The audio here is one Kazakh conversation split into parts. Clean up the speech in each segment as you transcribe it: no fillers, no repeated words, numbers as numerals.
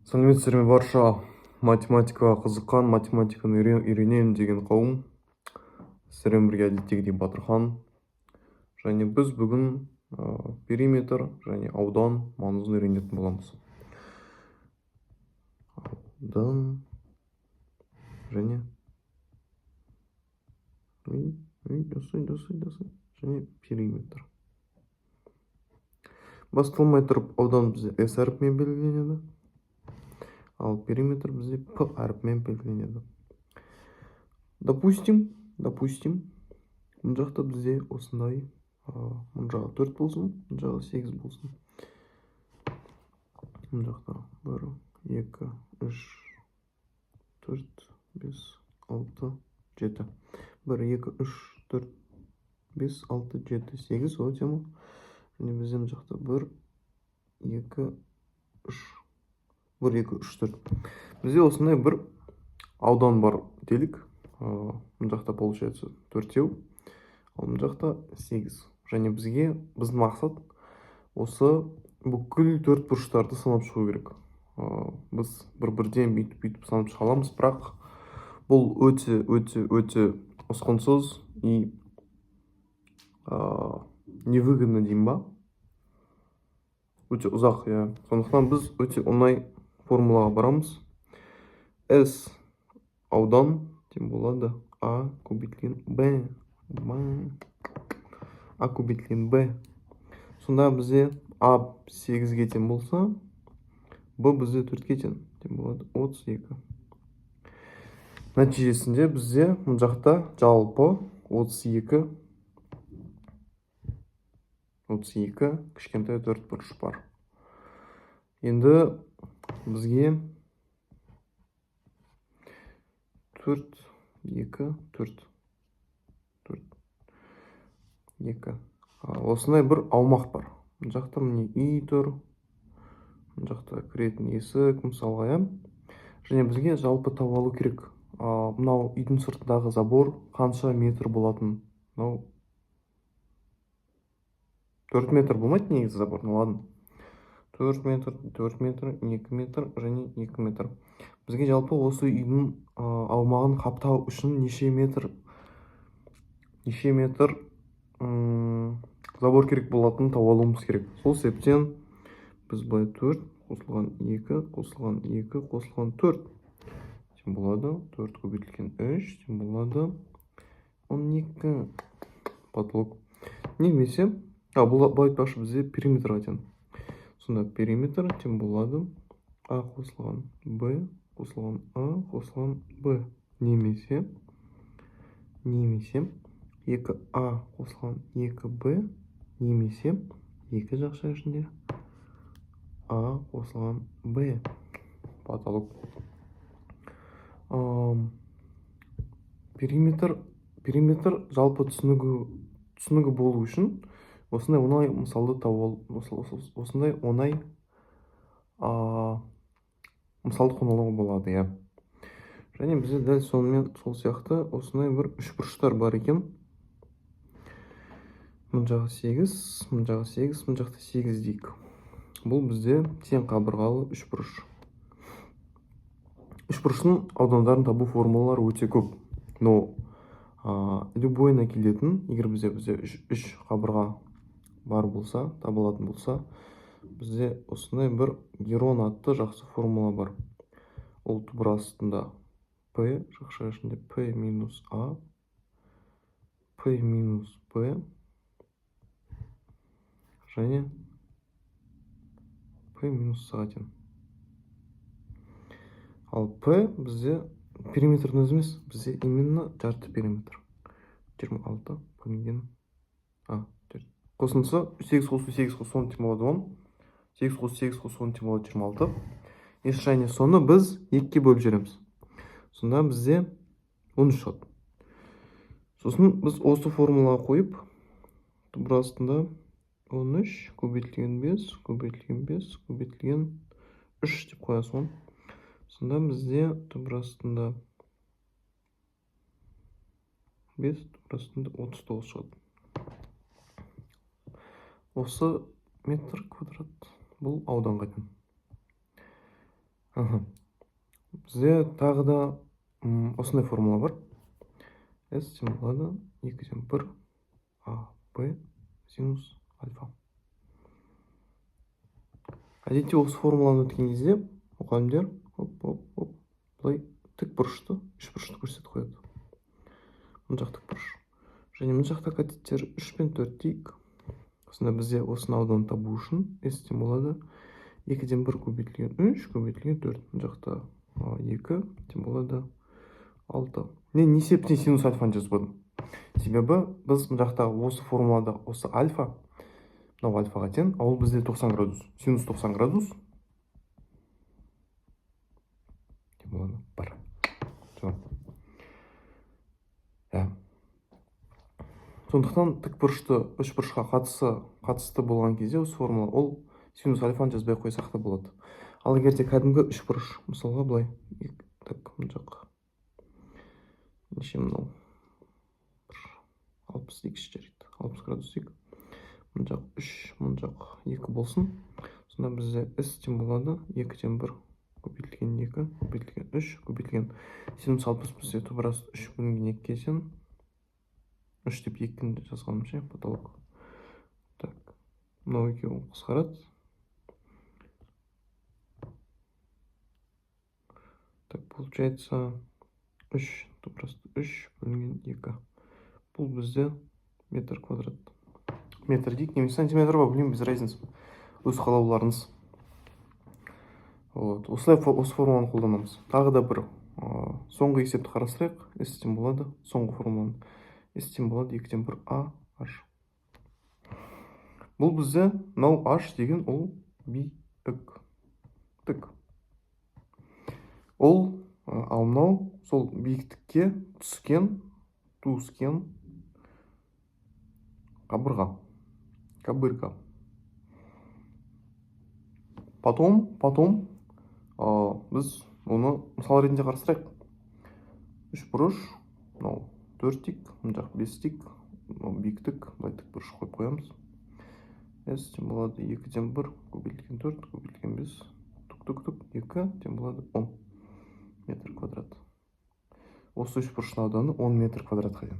Сәлеметсіздер ме барша математикаға қызыққан, математиканы үйренемін деген қауым. Сіздермен бірге әдеттегідей Батырхан. Және біз бүгін периметр және аудан маңызын үйренетін боламыз. Аудан және және периметр. Басталмай тұрып аудан бізде S әріпімен белгіленеді. Ал периметр бізде P әріпімен белгіленеді. Допустим, мұн жақта бізде осындай, мұн жағы 4 болсын, мұн жағы 8 болсын. Мұн жақта 1, 2, 3, 4, 5, 6, 7. 1, 2, 3, 4, 5, 6, 7, 8 өте ме? Және бізде мұн жақта 1, 2, 3, 1, 2, 3, 4. Бізде осындай бір аудан бар делік. Мұн жақта получается 4-еу, ал мұн жақта 8. Және біздің мақсат осы бүкіл 4 бұрыштарды санап шығу керек. Біз бір-бірден бүйтіп санап шыға аламыз, бірақ бұл өте ұсқынсыз и невыгодно деймін ба? Өте ұзақ, иә. Сондықтан біз өте оңай формулаға барамыз. S аудан тем болады А көбейтілген Б. А көбейтілген Б. Сонда бізде А 8-ге тең болса, Б бізде 4-ге тең болады 32. Нәтижесінде бізде мұн жақта жалпы 32 кішкентай 4 бұрыш бар. Енді бізге 4, 2, 4, 2. Осындай бір аумақ бар. Мұн жақта міне үй тұр. Мұн жақта кіретін есік, мысалға, иә. Және бізге жалпы тауып алу керек. Мынау үйдің сыртындағы забор қанша метр болатын? Мынау 4 метр болмайды негізі забор, ладно. 4 метр, 2 метр және 2 метр. Бізге жалпы осы үйдің аумағын қаптау үшін неше метр забор керек болатын тауып алуымыз керек. Сол себептен біз былай 4 қосылған 2 қосылған 2 қосылған 4 тең болады. 4 көбейтілген 3 тең болады 12. Потолок. Немесе, бұл айтпақшы бізде периметрға тең. Сонда периметр тең болады А қосылған Б қосылған А қосылған Б. Немесе 2А қосылған 2Б немесе 2 жақша ішінде А қосылған Б. Потолок. Периметр жалпы түсінігі болу үшін осындай оңай мысалды тауып осындай оңай мысалды қолдануға болады, иә. Және бізде дәл сонымен сол сияқты осындай бір үшбұрыштар бар екен. Мұн жағы 8, мұн жағы 8, мұн жақта 8 дейік. Бұл бізде тең қабырғалы үшбұрыш. Үшбұрыштың аудандарын табу формулалары өте көп. Но любойына келетін, егер бізде 3 қабырға бар болса, табылатын болса, бізде осындай бір Герон атты жақсы формула бар. Ол түбір астында P, жақша ішінде P минус А, P минус P, және P минус С тең. Ал P бізде периметрдің өзі емес, бізде именно жарты периметр. 26 бөлінген қосындысы 8 қосу 8 қосу 10 тең болады 10. 8 қосу 8 қосу 10 тең болады 26. Және соны біз 2-ге бөліп жібереміз. Сонда бізде 13 шығады. Сосын біз осы формулаға қойып, түбір астында 13 көбейтілген 5 көбейтілген 5 көбейтілген 3 деп қоясың. Сонда бізде түбір астында 5, түбір астында 39 шығады. Осы метр квадрат бұл ауданға тең. Бізде тағы да осындай формула бар. S тең болады 2/1 AB синус альфа. Әдетте осы формуланы өткен кезде мұғалімдер былай тік бұрышты, үш бұрышты көрсетіп қояды. Мына жақ тік бұрыш. Және мына жақта катеттер 3 пен 4 дейік. Осында бізде осыны аудан табу үшін S тең болады 2/1 көбейтілген 3 көбейтілген 4. Мына жақта 2 тең болады 6. Мен не себептен синус альфаны жазбадым? Себебі біз мына жақтағы осы формулада осы альфа, мынау альфаға тең, ол бізде 90 градус. Синус 90 градус тең болады 1. Сондықтан тік бұрышты үш бұрышқа қатысты болған кезде осы формула ол синус альфаны жазбай қойсақ та болады. Ал егер де кәдімгі үш бұрыш, мысалға былай, так, мына жақ неше мынау 60 дейік жарайды, 60 градус дейік. Мына жақ 3, мына жақ 2 болсын. Сонда бізде S тең болады 2/1 көбейтілген 2 көбейтілген 3 көбейтілген синус 60 бізде тубырас 3 бөлінген 2 тең 3 деп 2-ні жазғаным ше, потолок. Так, мынау екеуін қысқарады. Так, получается 3 тубырасты 3 бөлінген 2. Бұл бізде метр квадрат. Метр дейік, немесе сантиметр ба, білмеймін, без разницы. Өз қалауларыңыз. Осылай осы формуланы қолданамыз. Тағы да бір соңғы есепті қарастырайық. S тең болады соңғы формуланы. S тең болады 2/1 AH. Бұл бізде мынау H деген ол биік тік. Ол ал мынау сол биіктікке туыскен қабырға. Потом біз оны мысал ретінде қарастырайық. Үш бұрыш, мынау 4 дейік, мына жақ 5 дейік, биіктік, былай тік бұрыш қойып қоямыз. S тең болады 2/1 көбейтілген 4 көбейтілген 5 2 тең болады 10 метр квадрат. Осы үш бұрыштың ауданы 10 метр квадратқа тең.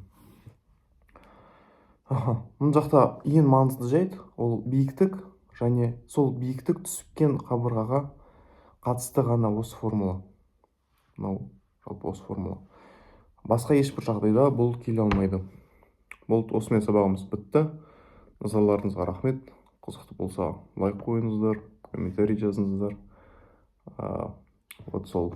Мына жақта ең маңызды жайт ол биіктік, және сол биіктік түскен қабырғаға қатысты ғана осы формула. Мынау жалпы осы формула. Басқа ешбір жағдайда бұл келе алмайды. Болды, осымен сабағымыз бітті. Назарларыңызға рахмет. Қызықты болса лайк қойыңыздар, комментарий жазыңыздар. Вот сол.